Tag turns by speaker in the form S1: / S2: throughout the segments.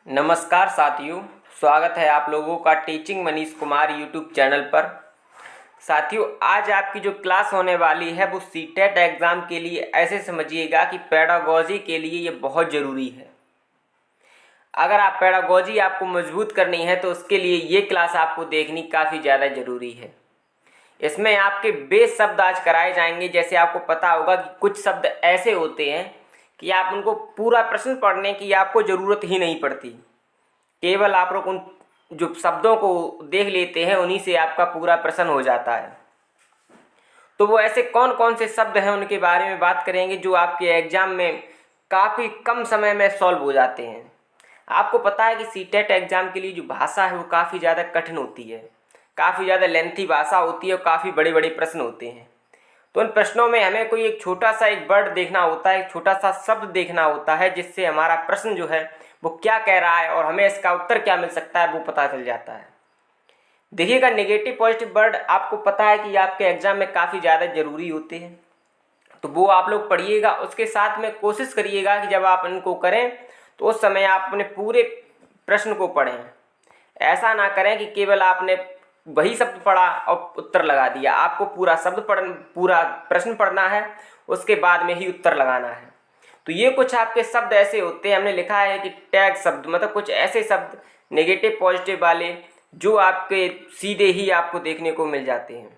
S1: नमस्कार साथियों, स्वागत है आप लोगों का teaching Manish Kumar YouTube channel पर। साथियों, आज आपकी जो क्लास होने वाली है वो सीटेट एग्ज़ाम के लिए ऐसे समझिएगा कि पेडागोजी के लिए ये बहुत ज़रूरी है। अगर आप पेडागोजी आपको मजबूत करनी है तो उसके लिए ये क्लास आपको देखनी काफ़ी ज़्यादा ज़रूरी है। इसमें आपके बेस शब्द आज कराए जाएंगे। जैसे आपको पता होगा कि कुछ शब्द ऐसे होते हैं कि आप उनको पूरा प्रश्न पढ़ने की आपको ज़रूरत ही नहीं पड़ती, केवल आप लोग उन जो शब्दों को देख लेते हैं उन्हीं से आपका पूरा प्रश्न हो जाता है। तो वो ऐसे कौन कौन से शब्द हैं उनके बारे में बात करेंगे जो आपके एग्जाम में काफ़ी कम समय में सॉल्व हो जाते हैं। आपको पता है कि सीटेट एग्जाम के लिए जो भाषा है वो काफ़ी ज़्यादा कठिन होती है, काफ़ी ज़्यादा लेंथी भाषा होती है और काफ़ी बड़े बड़े प्रश्न होते हैं। तो उन प्रश्नों में हमें कोई एक छोटा सा एक वर्ड देखना होता है, एक छोटा सा शब्द देखना होता है, जिससे हमारा प्रश्न जो है वो क्या कह रहा है और हमें इसका उत्तर क्या मिल सकता है वो पता चल जाता है। देखिएगा, नेगेटिव पॉजिटिव वर्ड आपको पता है कि आपके एग्जाम में काफ़ी ज़्यादा ज़रूरी होते हैं, तो वो आप लोग पढ़िएगा। उसके साथ में कोशिश करिएगा कि जब आप इनको करें तो उस समय आप अपने पूरे प्रश्न को पढ़ें। ऐसा ना करें कि केवल आपने वही शब्द पढ़ा और उत्तर लगा दिया। आपको पूरा पूरा प्रश्न पढ़ना है, उसके बाद में ही उत्तर लगाना है। तो ये कुछ आपके शब्द ऐसे होते हैं, हमने लिखा है कि टैग शब्द, मतलब कुछ ऐसे शब्द नेगेटिव पॉजिटिव वाले जो आपके सीधे ही आपको देखने को मिल जाते हैं।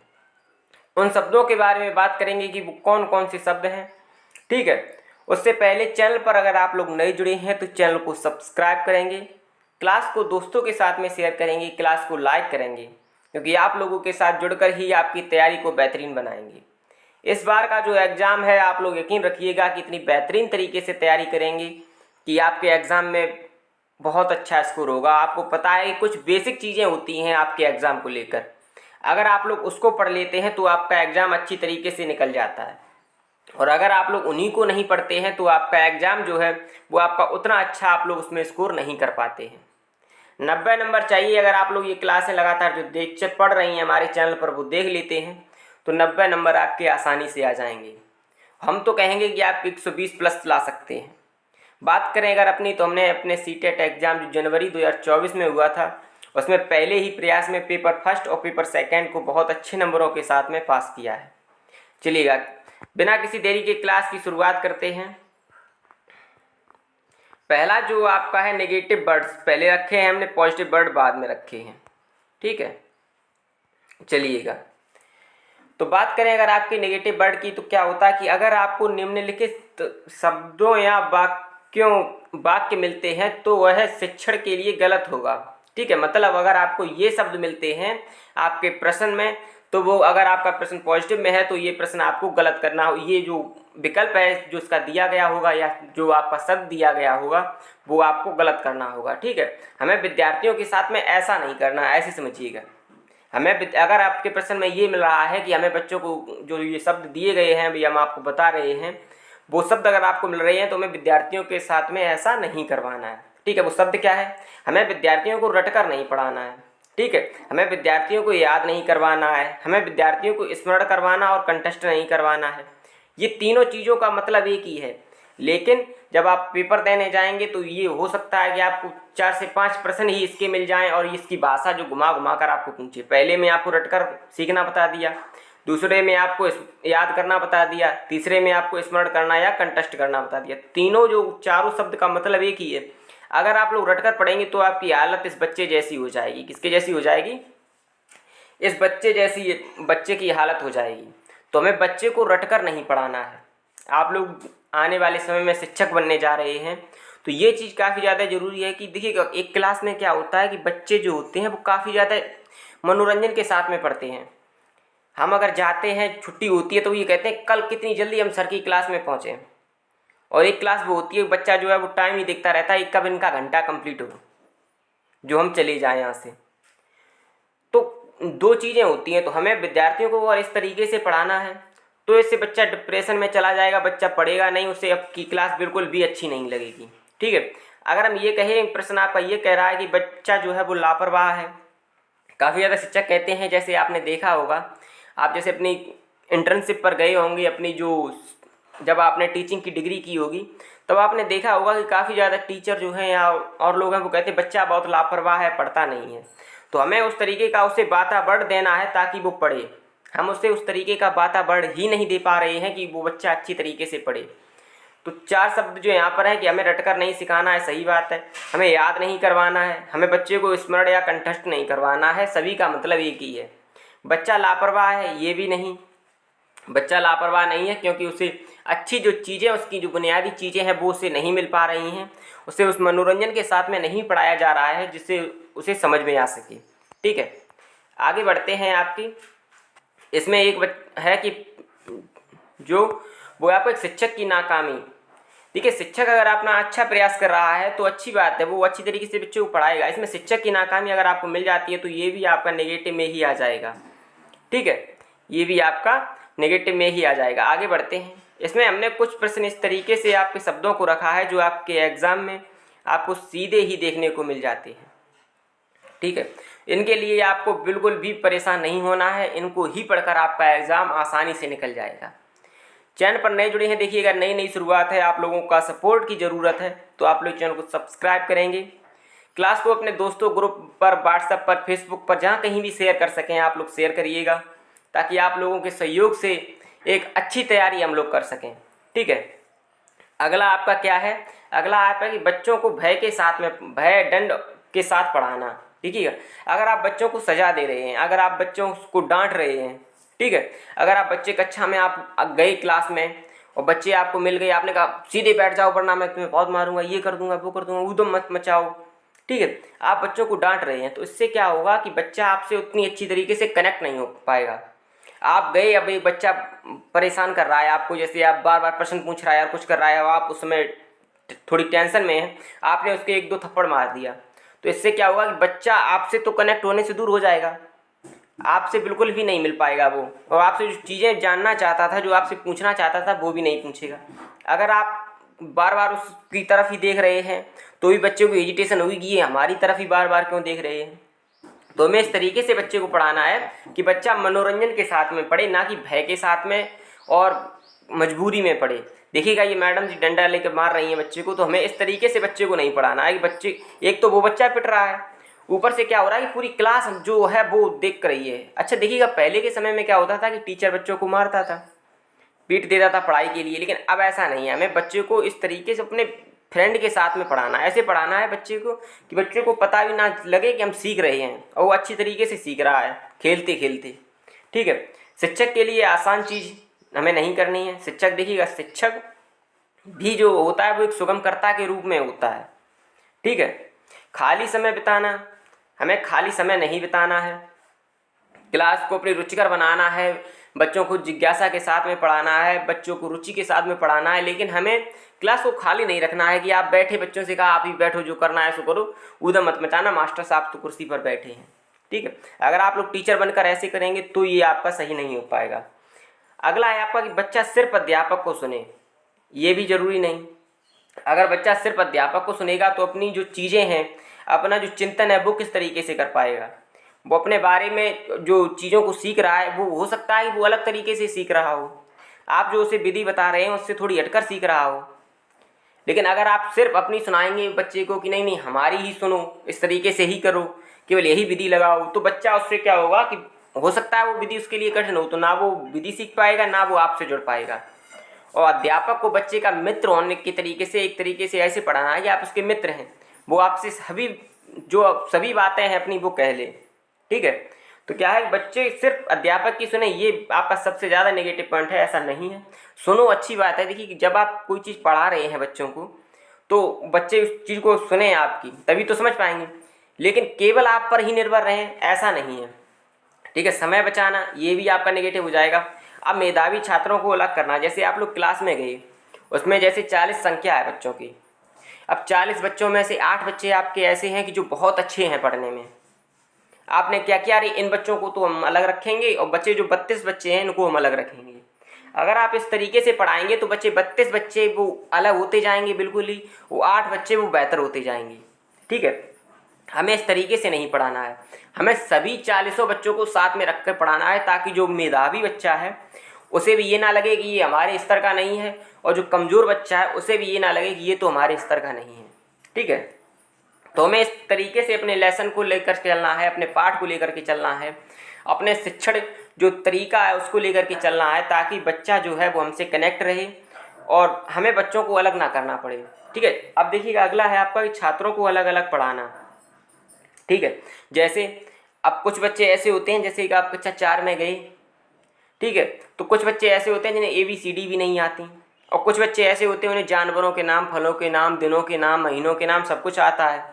S1: उन शब्दों के बारे में बात करेंगे कि वो कौन कौन से शब्द हैं। ठीक है, उससे पहले चैनल पर अगर आप लोग नए जुड़े हैं तो चैनल को सब्सक्राइब करेंगे, क्लास को दोस्तों के साथ में शेयर करेंगे, क्लास को लाइक करेंगे, क्योंकि आप लोगों के साथ जुड़कर ही आपकी तैयारी को बेहतरीन बनाएंगे। इस बार का जो एग्ज़ाम है आप लोग यकीन रखिएगा कि इतनी बेहतरीन तरीके से तैयारी करेंगे कि आपके एग्ज़ाम में बहुत अच्छा स्कोर होगा। आपको पता है कि कुछ बेसिक चीज़ें होती हैं आपके एग्ज़ाम को लेकर, अगर आप लोग उसको पढ़ लेते हैं तो आपका एग्ज़ाम अच्छी तरीके से निकल जाता है, और अगर आप लोग उन्हीं को नहीं पढ़ते हैं तो आपका एग्ज़ाम जो है वो आपका उतना अच्छा आप लोग उसमें स्कोर नहीं कर पाते हैं। 90 नंबर चाहिए। अगर आप लोग ये क्लासें लगातार जो पढ़ रही हैं हमारे चैनल पर वो देख लेते हैं तो 90 नंबर आपके आसानी से आ जाएंगे। हम तो कहेंगे कि आप 120 प्लस ला सकते हैं। बात करें अगर अपनी, तो हमने अपने सीटेट एग्ज़ाम जो जनवरी 2024 में हुआ था उसमें पहले ही प्रयास में पेपर फर्स्ट और पेपर सेकंड को बहुत अच्छे नंबरों के साथ में पास किया है। चलिएगा, बिना किसी देरी के क्लास की शुरुआत करते हैं। पहला जो आपका है नेगेटिव वर्ड्स पहले रखे हैं हमने, पॉजिटिव वर्ड बाद में रखे हैं। ठीक है, चलिएगा तो बात करें अगर आपके नेगेटिव वर्ड की, तो क्या होता है कि अगर आपको निम्नलिखित शब्दों या वाक्य मिलते हैं तो वह शिक्षण के लिए गलत होगा। ठीक है, मतलब अगर आपको ये शब्द मिलते हैं आपके प्रश्न में तो वो, अगर आपका प्रश्न पॉजिटिव में है तो ये प्रश्न आपको गलत करना हो। ये जो विकल्प है जो इसका दिया गया होगा या जो आपका शब्द दिया गया होगा वो आपको गलत करना होगा। ठीक है, हमें विद्यार्थियों के साथ में ऐसा नहीं करना, ऐसे समझिएगा। हमें अगर आपके प्रश्न में ये मिल रहा है कि हमें बच्चों को जो ये शब्द दिए गए हैं भी हम आपको बता रहे हैं, वो शब्द अगर आपको मिल रहे हैं तो हमें विद्यार्थियों के साथ में ऐसा नहीं करवाना है। ठीक है, वो शब्द क्या है, हमें विद्यार्थियों को रटकर नहीं पढ़ाना है। ठीक है, हमें विद्यार्थियों को याद नहीं करवाना है, हमें विद्यार्थियों को स्मरण करवाना और कंठस्थ नहीं करवाना है। ये तीनों चीज़ों का मतलब एक ही है। लेकिन जब आप पेपर देने जाएंगे तो ये हो सकता है कि आपको 4 से 5 प्रश्न ही इसके मिल जाएं और इसकी भाषा जो घुमा घुमा कर आपको पूछे। पहले में आपको रटकर सीखना बता दिया, दूसरे में आपको याद करना बता दिया, तीसरे में आपको स्मरण करना या कंठस्थ करना बता दिया। तीनों जो चारों शब्द का मतलब एक ही है। अगर आप लोग रटकर पढ़ेंगे तो आपकी हालत इस बच्चे जैसी हो जाएगी। किसके जैसी हो जाएगी? इस बच्चे जैसी बच्चे की हालत हो जाएगी। तो हमें बच्चे को रटकर नहीं पढ़ाना है। आप लोग आने वाले समय में शिक्षक बनने जा रहे हैं तो ये चीज़ काफ़ी ज़्यादा ज़रूरी है कि देखिएगा, एक क्लास में क्या होता है कि बच्चे जो होते हैं वो काफ़ी ज़्यादा मनोरंजन के साथ में पढ़ते हैं। हम अगर जाते हैं, छुट्टी होती है तो ये कहते हैं कल कितनी जल्दी हम सर की क्लास में पहुँचे, और एक क्लास वो होती है बच्चा जो है वो टाइम ही देखता रहता है कब इनका घंटा कंप्लीट हो जो हम चले जाएं यहाँ से। तो दो चीज़ें होती हैं। तो हमें विद्यार्थियों को और इस तरीके से पढ़ाना है तो इससे बच्चा डिप्रेशन में चला जाएगा, बच्चा पढ़ेगा नहीं, उससे अब की क्लास बिल्कुल भी अच्छी नहीं लगेगी। ठीक है, अगर हम ये कहें, प्रश्न आपका ये कह रहा है कि बच्चा जो है वो लापरवाह है, काफ़ी ज़्यादा शिक्षक कहते हैं, जैसे आपने देखा होगा, आप जैसे अपनी इंटर्नशिप पर गए होंगे, अपनी जो जब आपने टीचिंग की डिग्री की होगी तब आपने देखा होगा कि काफ़ी ज़्यादा टीचर जो हैं या और लोग हैं वो कहते हैं बच्चा बहुत लापरवाह है, पढ़ता नहीं है। तो हमें उस तरीके का उसे वातावरण देना है ताकि वो पढ़े। हम उसे उस तरीके का वातावरण ही नहीं दे पा रहे हैं कि वो बच्चा अच्छी तरीके से पढ़े। तो 4 शब्द जो यहाँ पर है कि हमें रटकर नहीं सिखाना है, सही बात है। हमें याद नहीं करवाना है, हमें बच्चे को स्मरण या कंठस्थ नहीं करवाना है, सभी का मतलब एक ही है। बच्चा लापरवाह है ये भी नहीं, बच्चा लापरवाह नहीं है क्योंकि उसे अच्छी जो चीज़ें, उसकी जो बुनियादी चीज़ें हैं वो उसे नहीं मिल पा रही हैं, उसे उस मनोरंजन के साथ में नहीं पढ़ाया जा रहा है जिससे उसे समझ में आ सके। ठीक है, आगे बढ़ते हैं। आपकी इसमें एक है कि जो वो आपको एक शिक्षक की नाकामी। देखिए, शिक्षक अगर अपना अच्छा प्रयास कर रहा है तो अच्छी बात है, वो अच्छी तरीके से बच्चे को पढ़ाएगा। इसमें शिक्षक की नाकामी अगर आपको मिल जाती है तो ये भी आपका नेगेटिव में ही आ जाएगा। ठीक है, ये भी आपका नेगेटिव में ही आ जाएगा। आगे बढ़ते हैं। इसमें हमने कुछ प्रश्न इस तरीके से आपके शब्दों को रखा है जो आपके एग्जाम में आपको सीधे ही देखने को मिल जाते हैं। ठीक है, इनके लिए आपको बिल्कुल भी परेशान नहीं होना है, इनको ही पढ़कर आपका एग्जाम आसानी से निकल जाएगा। चैनल पर नए जुड़े हैं, देखिएगा नई शुरुआत है, आप लोगों का सपोर्ट की ज़रूरत है, तो आप लोग चैनल को सब्सक्राइब करेंगे। क्लास को अपने दोस्तों ग्रुप पर, व्हाट्सएप पर, फेसबुक पर, जहाँ कहीं भी शेयर कर सकें आप लोग शेयर करिएगा, ताकि आप लोगों के सहयोग से एक अच्छी तैयारी हम लोग कर सकें। ठीक है, अगला आपका क्या है? अगला आपका कि बच्चों को भय के साथ में, भय दंड के साथ पढ़ाना। देखिएगा, अगर आप बच्चों को सजा दे रहे हैं, अगर आप बच्चों को डांट रहे हैं, ठीक है, अगर आप बच्चे कक्षा में आप गए क्लास में और बच्चे आपको मिल गए, आपने कहा सीधे बैठ जाओ वरना मैं तुम्हें बहुत मारूंगा, ये कर दूंगा, वो कर दूंगा, उधम मत मचाओ। ठीक है, आप बच्चों को डांट रहे हैं तो इससे क्या होगा कि बच्चा आपसे उतनी अच्छी तरीके से कनेक्ट नहीं हो पाएगा। आप गए, अब एक बच्चा परेशान कर रहा है आपको, जैसे आप बार बार प्रश्न पूछ रहा है और कुछ कर रहा है, आप उस समय थोड़ी टेंशन में है, आपने उसके 1-2 थप्पड़ मार दिया, तो इससे क्या होगा कि बच्चा आपसे तो कनेक्ट होने से दूर हो जाएगा, आपसे बिल्कुल भी नहीं मिल पाएगा वो, और आपसे जो चीज़ें जानना चाहता था, जो आपसे पूछना चाहता था, वो भी नहीं पूछेगा। अगर आप बार बार उसकी तरफ ही देख रहे हैं तो भी बच्चे को एजिटेशन होगी कि ये हमारी तरफ ही बार बार क्यों देख रहे हैं। तो हमें इस तरीके से बच्चे को पढ़ाना है कि बच्चा मनोरंजन के साथ में पढ़े, ना कि भय के साथ में और मजबूरी में पढ़े। देखिएगा, ये मैडम जी डंडा लेकर मार रही हैं बच्चे को, तो हमें इस तरीके से बच्चे को नहीं पढ़ाना है कि बच्चे, एक तो वो बच्चा पिट रहा है, ऊपर से क्या हो रहा है कि पूरी क्लास जो है वो देख रही है। अच्छा देखिएगा, पहले के समय में क्या होता था कि टीचर बच्चों को मारता था, पीट देता था पढ़ाई के लिए, लेकिन अब ऐसा नहीं है। हमें बच्चे को इस तरीके से अपने फ्रेंड के साथ में पढ़ाना है, ऐसे पढ़ाना है बच्चे को कि बच्चे को पता भी ना लगे कि हम सीख रहे हैं, और वो अच्छी तरीके से सीख रहा है खेलते खेलते। ठीक है, शिक्षक के लिए आसान चीज़ हमें नहीं करनी है। शिक्षक, देखिएगा, शिक्षक भी जो होता है वो एक सुगमकर्ता के रूप में होता है। ठीक है, खाली समय बिताना, हमें खाली समय नहीं बिताना है, क्लास को अपनी रुचिकर बनाना है, बच्चों को जिज्ञासा के साथ में पढ़ाना है, बच्चों को रुचि के साथ में पढ़ाना है, लेकिन हमें क्लास को खाली नहीं रखना है कि आप बैठे, बच्चों से कहा आप ही बैठो, जो करना है सो करो, उधर मत मचाना, मास्टर साहब तो कुर्सी पर बैठे हैं। ठीक है, अगर आप लोग टीचर बनकर ऐसे करेंगे तो ये आपका सही नहीं हो पाएगा। अगला है आपका कि बच्चा सिर्फ अध्यापक को सुने, ये भी जरूरी नहीं। अगर बच्चा सिर्फ अध्यापक को सुनेगा तो अपनी जो चीज़ें हैं, अपना जो चिंतन है वो किस तरीके से कर पाएगा। वो अपने बारे में जो चीज़ों को सीख रहा है वो हो सकता है कि वो अलग तरीके से सीख रहा हो, आप जो उसे विधि बता रहे हैं उससे थोड़ी हटकर सीख रहा हो। लेकिन अगर आप सिर्फ अपनी सुनाएंगे बच्चे को कि नहीं नहीं हमारी ही सुनो, इस तरीके से ही करो, केवल यही विधि लगाओ, तो बच्चा उससे क्या होगा कि हो सकता है वो विधि उसके लिए कठिन हो, तो ना वो विधि सीख पाएगा, ना वो आपसे जुड़ पाएगा। और अध्यापक को बच्चे का मित्र होने के तरीके से, एक तरीके से ऐसे पढ़ाना है कि आप उसके मित्र हैं, वो आपसे सभी बातें हैं अपनी वो कह ले। ठीक है, तो क्या है, बच्चे सिर्फ अध्यापक की सुने, ये आपका सबसे ज़्यादा नेगेटिव पॉइंट है। ऐसा नहीं है, सुनो, अच्छी बात है। देखिए, जब आप कोई चीज़ पढ़ा रहे हैं बच्चों को तो बच्चे उस चीज़ को सुने आपकी, तभी तो समझ पाएंगे, लेकिन केवल आप पर ही निर्भर रहें ऐसा नहीं है। ठीक है, समय बचाना, ये भी आपका नेगेटिव हो जाएगा। अब मेधावी छात्रों को अलग करना, जैसे आप लोग क्लास में गए, उसमें जैसे 40 संख्या है बच्चों की, अब 40 बच्चों में से 8 बच्चे आपके ऐसे हैं कि जो बहुत अच्छे हैं पढ़ने में, आपने क्या किया, अरे इन बच्चों को तो हम अलग रखेंगे और बच्चे जो 32 बच्चे हैं इनको हम अलग रखेंगे। अगर आप इस तरीके से पढ़ाएंगे तो बच्चे 32 बच्चे वो अलग होते जाएंगे बिल्कुल ही, वो 8 बच्चे वो बेहतर होते जाएंगे। ठीक है, हमें इस तरीके से नहीं पढ़ाना है, हमें सभी 40 बच्चों को साथ में रख कर पढ़ाना है, ताकि जो मेधावी बच्चा है उसे भी ये ना लगे कि ये हमारे स्तर का नहीं है, और जो कमज़ोर बच्चा है उसे भी ये ना लगे कि ये तो हमारे स्तर का नहीं है। ठीक है, तो हमें इस तरीके से अपने लेसन को लेकर चलना है, अपने पाठ को लेकर के चलना है, अपने शिक्षण जो तरीका है उसको लेकर के चलना है, ताकि बच्चा जो है वो हमसे कनेक्ट रहे और हमें बच्चों को अलग ना करना पड़े। ठीक है, अब देखिएगा अगला है आपका कि छात्रों को अलग अलग पढ़ाना। ठीक है, जैसे अब कुछ बच्चे ऐसे होते हैं, जैसे कि आप कक्षा 4 में गए, ठीक है, तो कुछ बच्चे ऐसे होते हैं जिन्हें ABCD भी नहीं आती, और कुछ बच्चे ऐसे होते हैं उन्हें जानवरों के नाम, फलों के नाम, दिनों के नाम, महीनों के नाम सब कुछ आता है।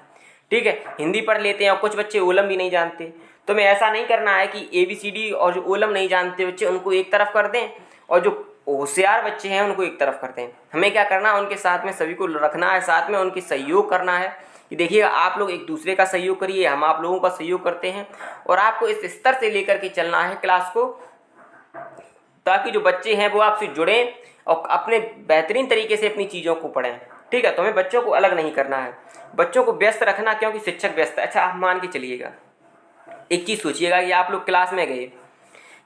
S1: ठीक है, हिंदी पढ़ लेते हैं, और कुछ बच्चे ओलम भी नहीं जानते। तो हमें ऐसा नहीं करना है कि ABCD और जो ओलम नहीं जानते बच्चे उनको एक तरफ कर दें, और जो होशियार बच्चे हैं उनको एक तरफ कर दें। हमें क्या करना है, उनके साथ में सभी को रखना है, साथ में उनकी सहयोग करना है कि देखिएगा आप लोग एक दूसरे का सहयोग करिए, हम आप लोगों का सहयोग करते हैं, और आपको इस स्तर से लेकर के चलना है क्लास को, ताकि जो बच्चे हैं वो आपसे जुड़ें और अपने बेहतरीन तरीके से अपनी चीज़ों को पढ़ें। ठीक है, तो हमें बच्चों को अलग नहीं करना है, बच्चों को व्यस्त रखना, क्योंकि शिक्षक व्यस्त है। अच्छा, आप मान के चलिएगा, एक चीज़ सोचिएगा कि आप लोग क्लास में गए,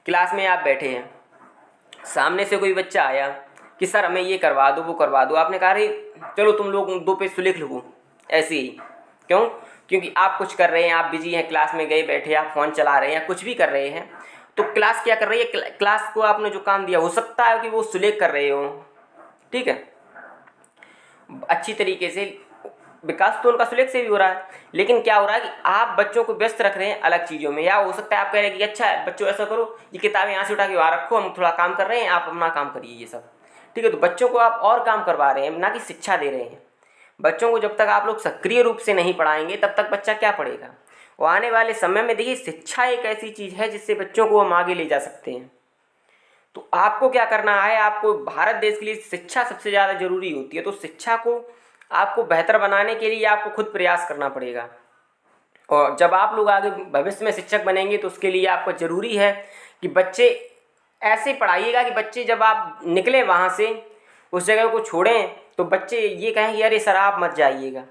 S1: क्लास में आप बैठे हैं, सामने से कोई बच्चा आया कि सर हमें ये करवा दो, वो करवा दो। आपने कहा अरे चलो तुम लोग 2 पेज सुलेख लो, ऐसे ही। क्यों? क्योंकि आप कुछ कर रहे हैं, आप बिजी हैं, क्लास में गए बैठे, आप फ़ोन चला रहे हैं, कुछ भी कर रहे हैं, तो क्लास क्या कर रही है, क्लास को आपने जो काम दिया हो सकता है कि वो सुलेख कर रहे हो। ठीक है, अच्छी तरीके से विकास तो उनका सुलेख से भी हो रहा है, लेकिन क्या हो रहा है कि आप बच्चों को व्यस्त रख रहे हैं अलग चीज़ों में। या हो सकता है आप कह रहे हैं कि अच्छा है बच्चों ऐसा करो, ये किताबें यहाँ से उठा के वहाँ रखो, हम थोड़ा काम कर रहे हैं, आप अपना काम करिए ये सब। ठीक है, तो बच्चों को आप और काम करवा रहे हैं, ना कि शिक्षा दे रहे हैं। बच्चों को जब तक आप लोग सक्रिय रूप से नहीं पढ़ाएंगे तब तक बच्चा क्या पढ़ेगा। और आने वाले समय में देखिए शिक्षा एक ऐसी चीज़ है जिससे बच्चों को हम आगे ले जा सकते हैं। तो आपको क्या करना है, आपको भारत देश के लिए शिक्षा सबसे ज़्यादा जरूरी होती है, तो शिक्षा को आपको बेहतर बनाने के लिए आपको खुद प्रयास करना पड़ेगा। और जब आप लोग आगे भविष्य में शिक्षक बनेंगे तो उसके लिए आपको ज़रूरी है कि बच्चे ऐसे पढ़ाइएगा कि बच्चे जब आप निकलें वहाँ से, उस जगह को छोड़ें, तो बच्चे ये कहें कि अरे सर आप मत जाइएगा,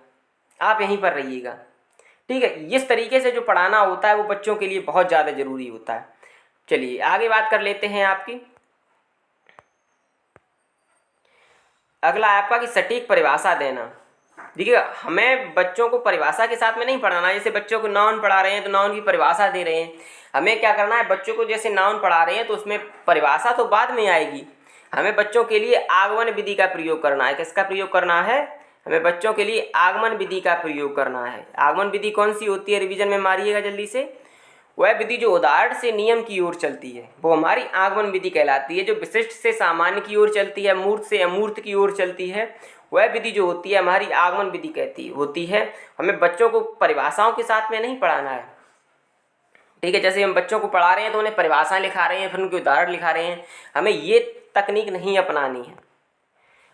S1: आप यहीं पर रहिएगा। ठीक है, इस तरीके से जो पढ़ाना होता है वो बच्चों के लिए बहुत ज़्यादा ज़रूरी होता है। चलिए आगे बात कर लेते हैं आपकी। अगला है आपका कि सटीक परिभाषा देना। देखिए हमें बच्चों को परिभाषा के साथ में नहीं पढ़ाना। जैसे बच्चों को नाउन पढ़ा रहे हैं तो नाउन की परिभाषा दे रहे हैं, हमें क्या करना है, बच्चों को जैसे नाउन पढ़ा रहे हैं तो उसमें परिभाषा तो बाद में आएगी। हमें बच्चों के लिए आगमन विधि का प्रयोग करना है। किसका प्रयोग करना है, हमें बच्चों के लिए आगमन विधि का प्रयोग करना है। आगमन विधि कौन सी होती है, रिवीजन में मारिएगा जल्दी से। वह विधि जो उदाहरण से नियम की ओर चलती है वो हमारी आगमन विधि कहलाती है। जो विशिष्ट से सामान्य की ओर चलती है, मूर्त से अमूर्त की ओर चलती है, वह विधि जो होती है हमारी आगमन विधि होती है। हमें बच्चों को परिभाषाओं के साथ में नहीं पढ़ाना है। ठीक है, जैसे हम बच्चों को पढ़ा रहे हैं तो उन्हें परिभाषाएं लिखा रहे हैं, फिर उनके उदाहरण लिखा रहे हैं, हमें ये तकनीक नहीं अपनानी है।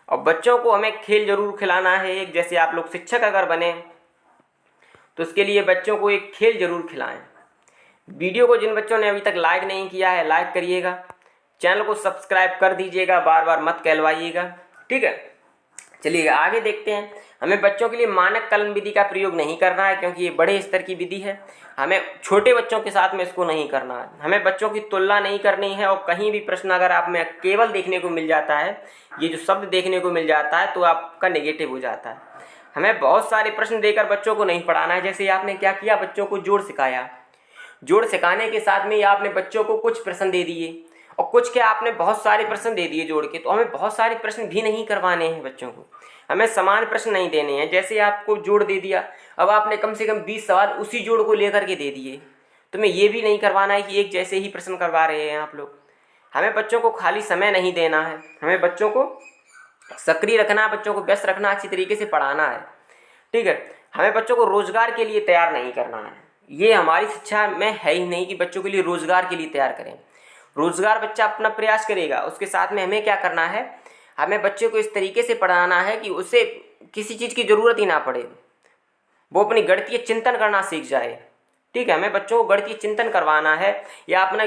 S1: और बच्चों को हमें खेल जरूर खिलाना है एक। जैसे आप लोग शिक्षक अगर बने तो उसके लिए बच्चों को एक खेल जरूर खिलाएं। वीडियो को जिन बच्चों ने अभी तक लाइक नहीं किया है लाइक करिएगा, चैनल को सब्सक्राइब कर दीजिएगा, बार बार मत कहलवाइएगा। ठीक है, चलिए आगे देखते हैं। हमें बच्चों के लिए मानक कलन विधि का प्रयोग नहीं करना है, क्योंकि ये बड़े स्तर की विधि है। हमें छोटे बच्चों के साथ में इसको नहीं करना है। हमें बच्चों की तुलना नहीं करनी है। और कहीं भी प्रश्न अगर आप में केवल देखने को मिल जाता है, ये जो शब्द देखने को मिल जाता है, तो आपका नेगेटिव हो जाता है। हमें बहुत सारे प्रश्न देकर बच्चों को नहीं पढ़ाना है। जैसे आपने क्या किया, बच्चों को जोड़ सिखाया, जोड़ सिखाने के साथ में आपने बच्चों को कुछ प्रश्न दे दिए, और कुछ क्या आपने बहुत सारे प्रश्न दे दिए जोड़ के। तो हमें बहुत सारे प्रश्न भी नहीं करवाने हैं बच्चों को, हमें समान प्रश्न नहीं देने हैं। जैसे आपको जोड़ दे दिया, अब आपने कम से कम 20 सवाल उसी जोड़ को लेकर के दे दिए, तो हमें ये भी नहीं करवाना है कि एक जैसे ही प्रश्न करवा रहे हैं आप लोग। हमें बच्चों को खाली समय नहीं देना है, हमें बच्चों को सक्रिय रखना, बच्चों को व्यस्त रखना, अच्छी तरीके से पढ़ाना है। ठीक है, हमें बच्चों को रोजगार के लिए तैयार नहीं करना है। ये हमारी शिक्षा में है ही नहीं कि बच्चों के लिए रोजगार के लिए तैयार करें। रोजगार बच्चा अपना प्रयास करेगा, उसके साथ में हमें क्या करना है, हमें बच्चे को इस तरीके से पढ़ाना है कि उसे किसी चीज़ की ज़रूरत ही ना पड़े, वो अपनी गणितीय चिंतन करना सीख जाए। ठीक है, हमें बच्चों को गणितीय चिंतन करवाना है, या अपना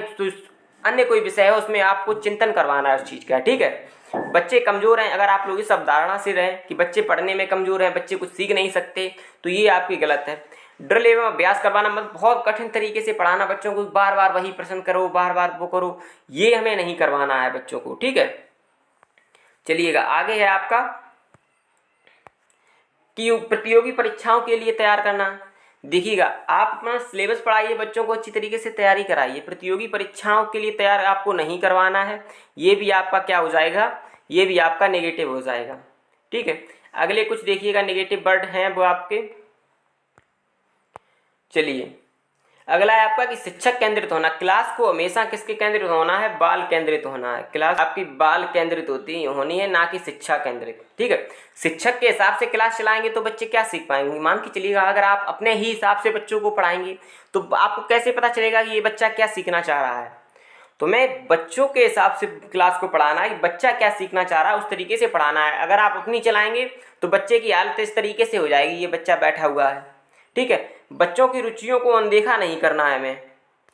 S1: अन्य कोई विषय है उसमें आपको चिंतन करवाना है उस चीज़ का। ठीक है, बच्चे कमज़ोर हैं, अगर आप लोग इस अवधारणा से रहें कि बच्चे पढ़ने में कमज़ोर हैं, बच्चे कुछ सीख नहीं सकते, तो ये आपकी गलत है। ड्रिल एवं अभ्यास करवाना मतलब बहुत कठिन तरीके से पढ़ाना बच्चों को, बार बार वही प्रश्न करो, बार बार वो करो, ये हमें नहीं करवाना है बच्चों को, ठीक है। चलिएगा आगे है आपका कि प्रतियोगी परीक्षाओं के लिए तैयार करना। देखिएगा आप अपना सिलेबस पढ़ाइए, बच्चों को अच्छी तरीके से तैयारी कराइए, प्रतियोगी परीक्षाओं के लिए तैयार आपको नहीं करवाना है, ये भी आपका क्या हो जाएगा, ये भी आपका नेगेटिव हो जाएगा, ठीक है। अगले कुछ देखिएगा नेगेटिव वर्ड हैं वो आपके। चलिए अगला है आपका कि शिक्षक केंद्रित होना। क्लास को हमेशा किसके केंद्रित होना है, बाल केंद्रित होना है। क्लास आपकी बाल केंद्रित होनी है, ना कि शिक्षा केंद्रित, ठीक है। शिक्षक के हिसाब से क्लास चलाएंगे तो बच्चे क्या सीख पाएंगे। मान के चलिएगा अगर आप अपने ही हिसाब से बच्चों को पढ़ाएंगे तो आपको कैसे पता चलेगा कि ये बच्चा क्या सीखना चाह रहा है। तो मैं बच्चों के हिसाब से क्लास को पढ़ाना है कि बच्चा क्या सीखना चाह रहा है उस तरीके से पढ़ाना है। अगर आप अपनी चलाएंगे तो बच्चे की हालत इस तरीके से हो जाएगी, ये बच्चा बैठा हुआ है, ठीक है। बच्चों की रुचियों को अनदेखा नहीं करना है हमें,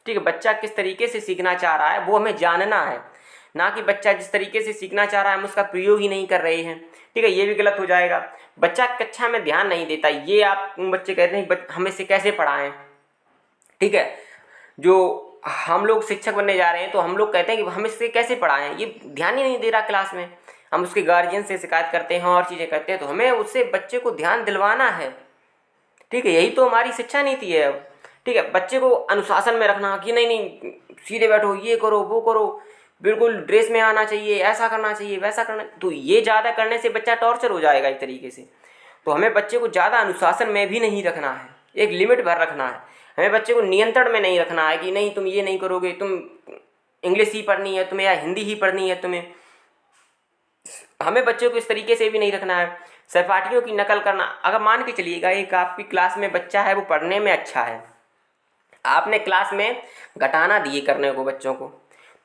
S1: ठीक है। बच्चा किस तरीके से सीखना चाह रहा है वो हमें जानना है, ना कि बच्चा जिस तरीके से सीखना चाह रहा है हम उसका प्रयोग ही नहीं कर रहे हैं, ठीक है। ये भी गलत हो जाएगा। बच्चा कक्षा में ध्यान नहीं देता, ये आप बच्चे कहते हैं हम इसे कैसे पढ़ाएं, ठीक है। जो हम लोग शिक्षक बनने जा रहे हैं तो हम लोग कहते हैं कि हम इससे कैसे पढ़ाएं, ये ध्यान ही नहीं दे रहा क्लास में, हम उसके गार्जियन से शिकायत करते हैं और चीज़ें करते हैं। तो हमें उससे बच्चे को ध्यान दिलवाना है, ठीक है। यही तो हमारी शिक्षा नीति है अब, ठीक है। बच्चे को अनुशासन में रखना कि नहीं नहीं सीधे बैठो, ये करो वो करो, बिल्कुल ड्रेस में आना चाहिए, ऐसा करना चाहिए वैसा करना, तो ये ज़्यादा करने से बच्चा टॉर्चर हो जाएगा एक तरीके से। तो हमें बच्चे को ज़्यादा अनुशासन में भी नहीं रखना है, एक लिमिट भर रखना है। हमें बच्चे को नियंत्रण में नहीं रखना है कि नहीं तुम ये नहीं करोगे, तुम इंग्लिश ही पढ़नी है तुम्हें या हिंदी ही पढ़नी है तुम्हें। हमें बच्चों को इस तरीके से भी नहीं रखना है। सहपाठियों की नकल करना, अगर मान के चलिएगा एक आपकी क्लास में बच्चा है वो पढ़ने में अच्छा है, आपने क्लास में घटाना दिए करने को बच्चों को,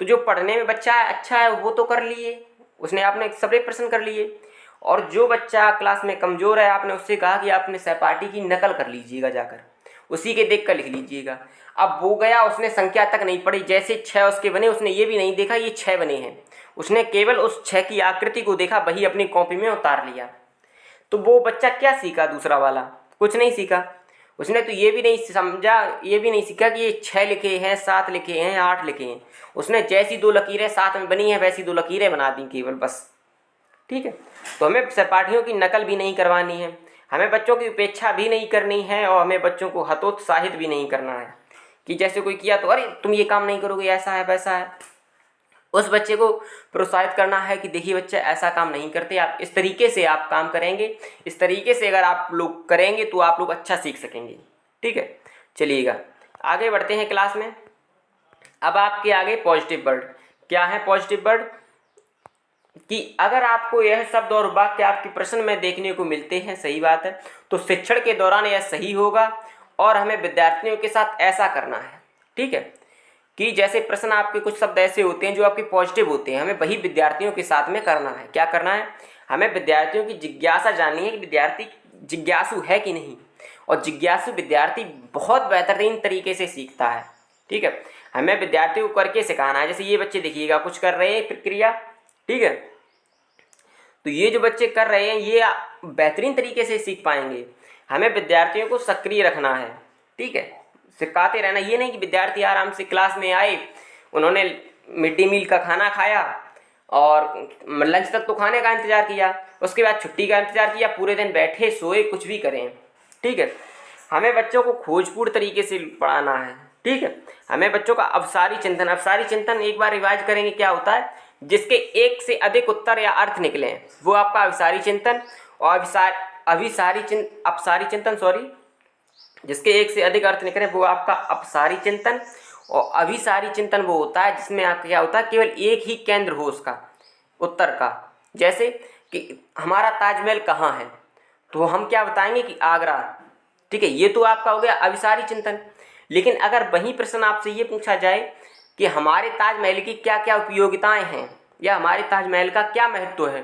S1: तो जो पढ़ने में बच्चा अच्छा है वो तो कर लिए, उसने आपने सभी प्रश्न कर लिए। और जो बच्चा क्लास में कमज़ोर है आपने उससे कहा कि आपने सहपाठी की नकल कर लीजिएगा, जाकर उसी के देख कर लिख लीजिएगा। अब वो गया, उसने संख्या तक नहीं पढ़ी, जैसे 6 उसके बने उसने ये भी नहीं देखा ये 6 बने हैं, उसने केवल उस 6 की आकृति को देखा, वही अपनी कॉपी में उतार लिया। तो वो बच्चा क्या सीखा, दूसरा वाला कुछ नहीं सीखा। उसने तो ये भी नहीं समझा, ये भी नहीं सीखा कि ये 6 लिखे हैं, 7 लिखे हैं, 8 लिखे हैं। उसने जैसी 2 लकीरें साथ में बनी हैं वैसी 2 लकीरें बना दी केवल, बस, ठीक है। तो हमें सहपाठियों की नकल भी नहीं करवानी है, हमें बच्चों की उपेक्षा भी नहीं करनी है, और हमें बच्चों को हतोत्साहित भी नहीं करना है कि जैसे कोई किया तो अरे तुम ये काम नहीं करोगे, ऐसा है वैसा है। उस बच्चे को प्रोत्साहित करना है कि देखिए बच्चा ऐसा काम नहीं करते, आप इस तरीके से आप काम करेंगे, इस तरीके से अगर आप लोग करेंगे तो आप लोग अच्छा सीख सकेंगे, ठीक है। चलिएगा आगे बढ़ते हैं क्लास में। अब आपके आगे पॉजिटिव वर्ड क्या है। पॉजिटिव वर्ड कि अगर आपको यह शब्द और वाक्य आपके प्रश्न में देखने को मिलते हैं, सही बात है, तो शिक्षण के दौरान यह सही होगा और हमें विद्यार्थियों के साथ ऐसा करना है, ठीक है। कि जैसे प्रश्न आपके कुछ शब्द ऐसे होते हैं जो आपके पॉजिटिव होते हैं, हमें वही विद्यार्थियों के साथ में करना है। क्या करना है, हमें विद्यार्थियों की जिज्ञासा जाननी है कि विद्यार्थी जिज्ञासु है कि नहीं, और जिज्ञासु विद्यार्थी बहुत बेहतरीन तरीके से सीखता है, ठीक है। हमें विद्यार्थी को करके सिखाना है। जैसे ये बच्चे देखिएगा कुछ कर रहे हैं प्रक्रिया, ठीक है, तो ये जो बच्चे कर रहे हैं ये बेहतरीन तरीके से सीख पाएंगे। हमें विद्यार्थियों को सक्रिय रखना है, ठीक है, सिखाते रहना। ये नहीं कि विद्यार्थी आराम से क्लास में आए, उन्होंने मिड डे मील का खाना खाया और लंच तक तो खाने का इंतज़ार किया, उसके बाद छुट्टी का इंतज़ार किया, पूरे दिन बैठे सोए कुछ भी करें, ठीक है। हमें बच्चों को खोजपूर्ण तरीके से पढ़ाना है, ठीक है। हमें बच्चों का अवसारी चिंतन एक बार रिवाइज करेंगे क्या होता है, जिसके एक से अधिक उत्तर या अर्थ निकले वो आपका अभिसारी चिंतन, और अपसारी चिंतन जिसके एक से अधिक अर्थ निकले वो आपका अपसारी चिंतन, और अभिसारी चिंतन वो होता है जिसमें आपका क्या होता है केवल एक ही केंद्र हो उसका उत्तर का। जैसे कि हमारा ताजमहल कहाँ है, तो हम क्या बताएंगे कि आगरा, ठीक है, ये तो आपका हो गया अभिसारी चिंतन। लेकिन अगर वही प्रश्न आपसे ये पूछा जाए कि हमारे ताजमहल की क्या क्या उपयोगिताएं हैं या हमारे ताजमहल का क्या महत्व है,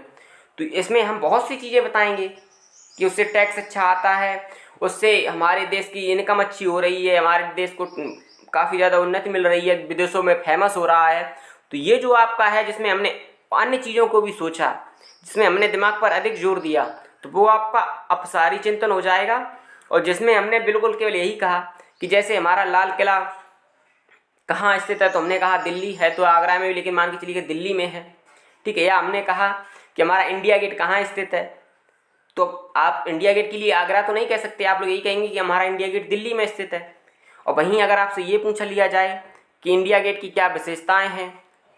S1: तो इसमें हम बहुत सी चीज़ें बताएंगे कि उससे टैक्स अच्छा आता है, उससे हमारे देश की इनकम अच्छी हो रही है, हमारे देश को काफ़ी ज़्यादा उन्नति मिल रही है, विदेशों में फेमस हो रहा है। तो ये जो आपका है जिसमें हमने अन्य चीज़ों को भी सोचा, जिसमें हमने दिमाग पर अधिक जोर दिया, तो वो आपका अपसारी चिंतन हो जाएगा। और जिसमें हमने बिल्कुल केवल यही कहा कि जैसे हमारा लाल किला कहाँ स्थित है, तो हमने कहा दिल्ली है, तो आगरा में भी, लेकिन मान के चलिए दिल्ली में है, ठीक है। या हमने कहा कि हमारा इंडिया गेट कहाँ स्थित है, तो आप इंडिया गेट के लिए आगरा तो नहीं कह सकते, आप लोग यही कहेंगे कि हमारा इंडिया गेट दिल्ली में स्थित है। और वहीं अगर आपसे ये पूछा लिया जाए कि इंडिया गेट की क्या विशेषताएं हैं,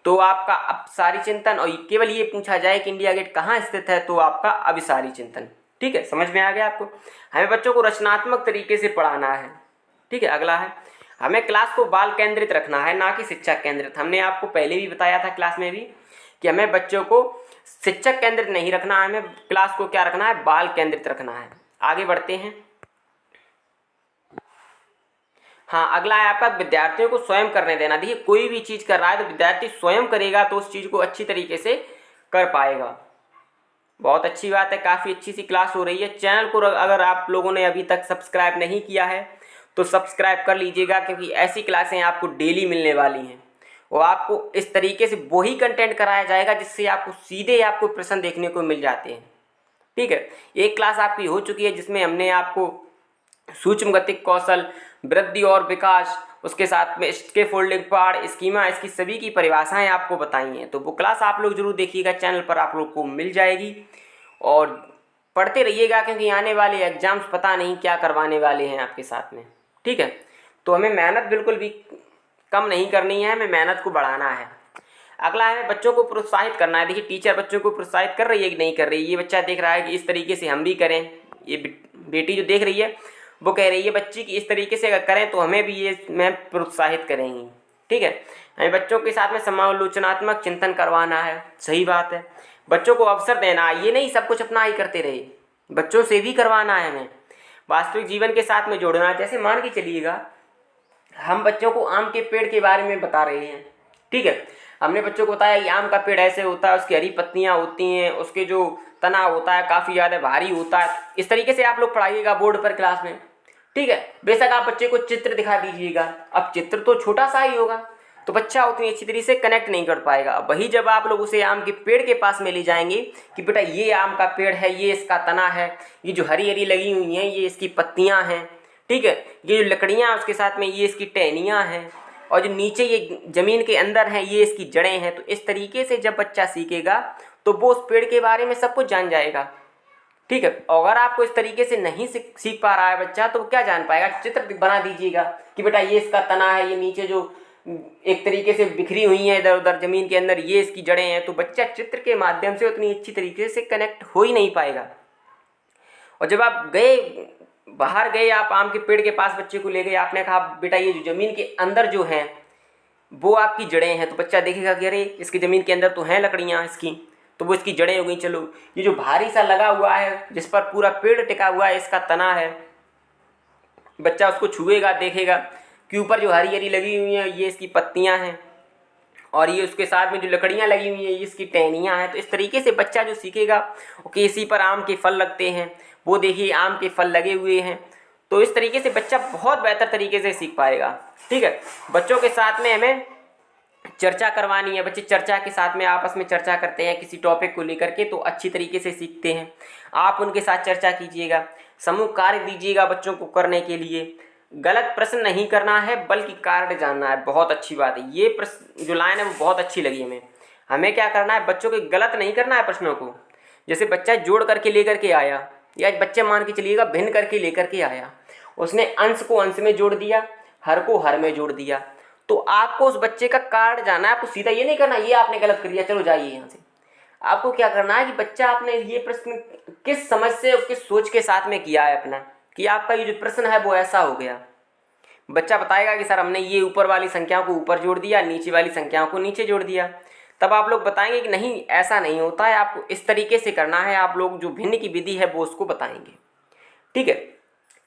S1: तो आपका अपसारी चिंतन, और केवल ये पूछा जाए कि इंडिया गेट कहाँ स्थित है, तो आपका अभिसारी चिंतन। ठीक है, समझ में आ गया आपको। हमें बच्चों को रचनात्मक तरीके से पढ़ाना है। ठीक है, अगला है हमें क्लास को बाल केंद्रित रखना है, ना कि शिक्षक केंद्रित। हमने आपको पहले भी बताया था क्लास में भी कि हमें बच्चों को शिक्षक केंद्रित नहीं रखना है, हमें क्लास को क्या रखना है, बाल केंद्रित रखना है। आगे बढ़ते हैं। हाँ, अगला है आपका विद्यार्थियों को स्वयं करने देना। देखिए, कोई भी चीज़ कर रहा है तो विद्यार्थी स्वयं करेगा तो उस चीज़ को अच्छी तरीके से कर पाएगा। बहुत अच्छी बात है, काफ़ी अच्छी सी क्लास हो रही है। चैनल को अगर आप लोगों ने अभी तक सब्सक्राइब नहीं किया है तो सब्सक्राइब कर लीजिएगा, क्योंकि ऐसी क्लासें आपको डेली मिलने वाली हैं और आपको इस तरीके से वही कंटेंट कराया जाएगा जिससे आपको सीधे आपको प्रश्न देखने को मिल जाते हैं। ठीक है, एक क्लास आपकी हो चुकी है जिसमें हमने आपको सूक्ष्म गतिक कौशल, वृद्धि और विकास, उसके साथ में स्कैफोल्डिंग पार्ट, स्कीमा, इसकी सभी की परिभाषाएं आपको बताई हैं। तो वो क्लास आप लोग जरूर देखिएगा, चैनल पर आप लोग को मिल जाएगी और पढ़ते रहिएगा, क्योंकि आने वाले एग्जाम्स पता नहीं क्या करवाने वाले हैं आपके साथ में। ठीक है, तो हमें मेहनत बिल्कुल भी कम नहीं करनी है, हमें मेहनत को बढ़ाना है। अगला है बच्चों को प्रोत्साहित करना है। देखिए, टीचर बच्चों को प्रोत्साहित कर रही है कि नहीं कर रही है। ये बच्चा देख रहा है कि इस तरीके से हम भी करें, ये बेटी जो देख रही है वो कह रही है बच्ची कि इस तरीके से अगर करें तो हमें भी ये मैम प्रोत्साहित करेंगी। ठीक है, हमें बच्चों के साथ में समालोचनात्मक चिंतन करवाना है। सही बात है, बच्चों को अवसर देना है, ये नहीं सब कुछ अपना ही करते रहे, बच्चों से भी करवाना है, हमें वास्तविक जीवन के साथ में जोड़ना है। जैसे मान के चलिएगा हम बच्चों को आम के पेड़ के बारे में बता रहे हैं। ठीक है, हमने बच्चों को बताया कि आम का पेड़ ऐसे होता है, उसकी हरी पत्तियां होती हैं, उसके जो तना होता है काफ़ी ज़्यादा भारी होता है। इस तरीके से आप लोग पढ़ाइएगा बोर्ड पर क्लास में। ठीक है, बेशक आप बच्चे को चित्र दिखा दीजिएगा, अब चित्र तो छोटा सा ही होगा तो बच्चा उतनी अच्छी तरीके से कनेक्ट नहीं कर पाएगा। वही जब आप लोग उसे आम के पेड़ के पास में ले जाएंगे कि बेटा ये आम का पेड़ है, ये इसका तना है, ये जो हरी हरी लगी हुई हैं ये इसकी पत्तियां हैं, ठीक है, ये जो लकड़ियां उसके साथ में ये इसकी टहनियां हैं, और जो नीचे ये जमीन के अंदर हैं ये इसकी जड़ें हैं। तो इस तरीके से जब बच्चा सीखेगा तो वो उस पेड़ के बारे में सब कुछ जान जाएगा। ठीक है, अगर आपको इस तरीके से नहीं सीख पा रहा है बच्चा तो क्या जान पाएगा। चित्र बना दीजिएगा कि बेटा ये इसका तना है, ये नीचे जो एक तरीके से बिखरी हुई है इधर उधर जमीन के अंदर ये इसकी जड़ें हैं, तो बच्चा चित्र के माध्यम से उतनी अच्छी तरीके से कनेक्ट हो ही नहीं पाएगा। और जब आप बाहर गए, आप आम के पेड़ के पास बच्चे को ले गए, आपने कहा बेटा ये जो जमीन के अंदर जो है वो आपकी जड़ें हैं, तो बच्चा देखेगा कि अरे इसकी ज़मीन के अंदर तो हैं लकड़ियाँ इसकी, तो वो इसकी जड़ें हो गई। चलो ये जो भारी सा लगा हुआ है जिस पर पूरा पेड़ टिका हुआ है इसका तना है, बच्चा उसको छुएगा, देखेगा कि ऊपर जो हरी हरी लगी हुई हैं ये इसकी पत्तियां हैं, और ये उसके साथ में जो लकड़ियां लगी हुई हैं ये इसकी टहनियां हैं। तो इस तरीके से बच्चा जो सीखेगा कि इसी पर आम के फल लगते हैं, वो देखिए आम के फल लगे हुए हैं, तो इस तरीके से बच्चा बहुत बेहतर तरीके से सीख पाएगा। ठीक है, बच्चों के साथ में हमें चर्चा करवानी है। बच्चे चर्चा के साथ में आपस में चर्चा करते हैं किसी टॉपिक को लेकर के, तो अच्छी तरीके से सीखते हैं। आप उनके साथ चर्चा कीजिएगा, समूह कार्य दीजिएगा बच्चों को करने के लिए। गलत प्रश्न नहीं करना है बल्कि कारण जानना है। बहुत अच्छी बात है, ये प्रश्न जो लाइन है वो बहुत अच्छी लगी हमें। हमें क्या करना है, बच्चों के गलत नहीं करना है प्रश्नों को। जैसे बच्चा जोड़ करके लेकर के आया, या बच्चे मान के चलिएगा भिन्न करके लेकर के आया, उसने अंश को अंश में जोड़ दिया, हर को हर में जोड़ दिया, तो आपको उस बच्चे का कारण जानना है। आपको सीधा ये नहीं करना ये आपने गलत कर दिया चलो जाइए यहाँ से। आपको क्या करना है कि बच्चा आपने ये प्रश्न किस समझ से किस सोच के साथ में किया है अपना, कि आपका ये जो प्रश्न है वो ऐसा हो गया। बच्चा बताएगा कि सर हमने ये ऊपर वाली संख्याओं को ऊपर जोड़ दिया, नीचे वाली संख्याओं को नीचे जोड़ दिया। तब आप लोग बताएंगे कि नहीं ऐसा नहीं होता है, आपको इस तरीके से करना है। आप लोग जो भिन्न की विधि है वो उसको बताएंगे। ठीक है,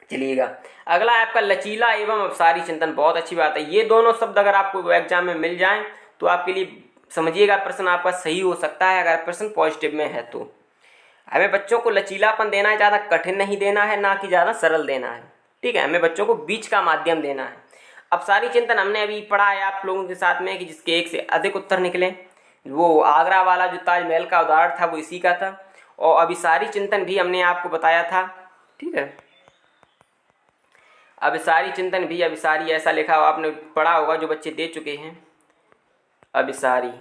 S1: चलिएगा अगला है आपका लचीला एवं अपसारी चिंतन। बहुत अच्छी बात है, ये दोनों शब्द अगर आपको एग्जाम में मिल जाएं तो आपके लिए समझिएगा प्रश्न आपका सही हो सकता है, अगर प्रश्न पॉजिटिव में है तो। हमें बच्चों को लचीलापन देना है, ज़्यादा कठिन नहीं देना है, ना कि ज़्यादा सरल देना है। ठीक है, हमें बच्चों को बीच का माध्यम देना है। अपसारी चिंतन हमने अभी पढ़ा है आप लोगों के साथ में कि जिसके एक से अधिक उत्तर निकले। वो आगरा वाला जो ताजमहल का उदाहरण था वो इसी का था, और अभिसारी चिंतन भी हमने आपको बताया था। ठीक है, अभिसारी चिंतन भी, अभिसारी ऐसा लिखा हुआ आपने पढ़ा होगा जो बच्चे दे चुके हैं, अभिसारी।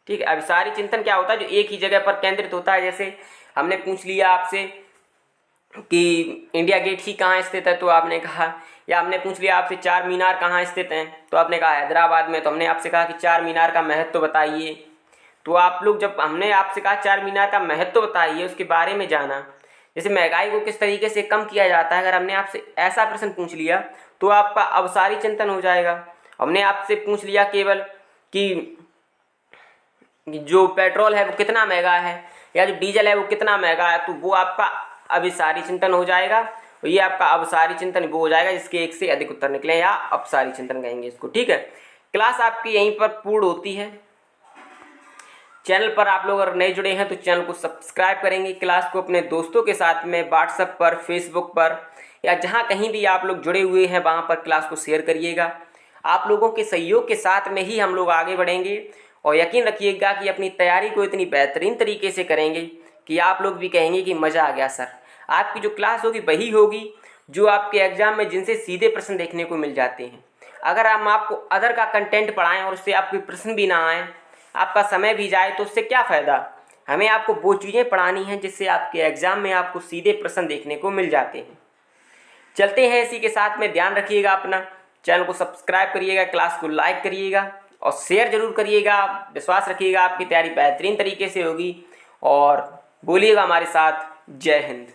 S1: ठीक है, अभिसारी चिंतन क्या होता है, जो एक ही जगह पर केंद्रित होता है। जैसे हमने पूछ लिया आपसे कि इंडिया गेट ही कहाँ स्थित है, तो आपने कहा, या हमने पूछ लिया आपसे चार मीनार कहाँ स्थित हैं, तो आपने कहा हैदराबाद में। तो हमने आपसे कहा कि चार मीनार का महत्व बताइए। तो आप लोग, जब हमने आपसे कहा चार मीनार का महत्व बताइए, उसके बारे में जाना, जैसे महंगाई को किस तरीके से कम किया जाता है, अगर हमने आपसे ऐसा प्रश्न पूछ लिया तो आपका अभिसारी चिंतन हो जाएगा। हमने आपसे पूछ लिया केवल कि जो पेट्रोल है वो कितना महंगा है, या जो डीजल है वो कितना महंगा है, तो वो आपका अभिसारी चिंतन हो जाएगा। और ये आपका अभिसारी चिंतन वो हो जाएगा जिसके एक से अधिक उत्तर निकले, या अपसारी चिंतन कहेंगे इसको। ठीक है, क्लास आपकी यहीं पर पूर्ण होती है। चैनल पर आप लोग अगर नए जुड़े हैं तो चैनल को सब्सक्राइब करेंगे, क्लास को अपने दोस्तों के साथ में व्हाट्सएप पर, फेसबुक पर, या जहां कहीं भी आप लोग जुड़े हुए हैं वहां पर क्लास को शेयर करिएगा। आप लोगों के सहयोग के साथ में ही हम लोग आगे बढ़ेंगे, और यकीन रखिएगा कि अपनी तैयारी को इतनी बेहतरीन तरीके से करेंगे कि आप लोग भी कहेंगे कि मज़ा आ गया सर। आपकी जो क्लास होगी वही होगी जो आपके एग्जाम में जिनसे सीधे प्रश्न देखने को मिल जाते हैं। अगर हम आपको अदर का कंटेंट पढ़ाएं और उससे आपके प्रश्न भी ना आए, आपका समय भी जाए, तो उससे क्या फ़ायदा। हमें आपको वो चीज़ें पढ़ानी हैं जिससे आपके एग्ज़ाम में आपको सीधे प्रश्न देखने को मिल जाते हैं। चलते हैं इसी के साथ में, ध्यान रखिएगा अपना, चैनल को सब्सक्राइब करिएगा, क्लास को लाइक करिएगा और शेयर जरूर करिएगा। विश्वास रखिएगा आपकी तैयारी बेहतरीन तरीके से होगी, और बोलिएगा हमारे साथ, जय हिंद।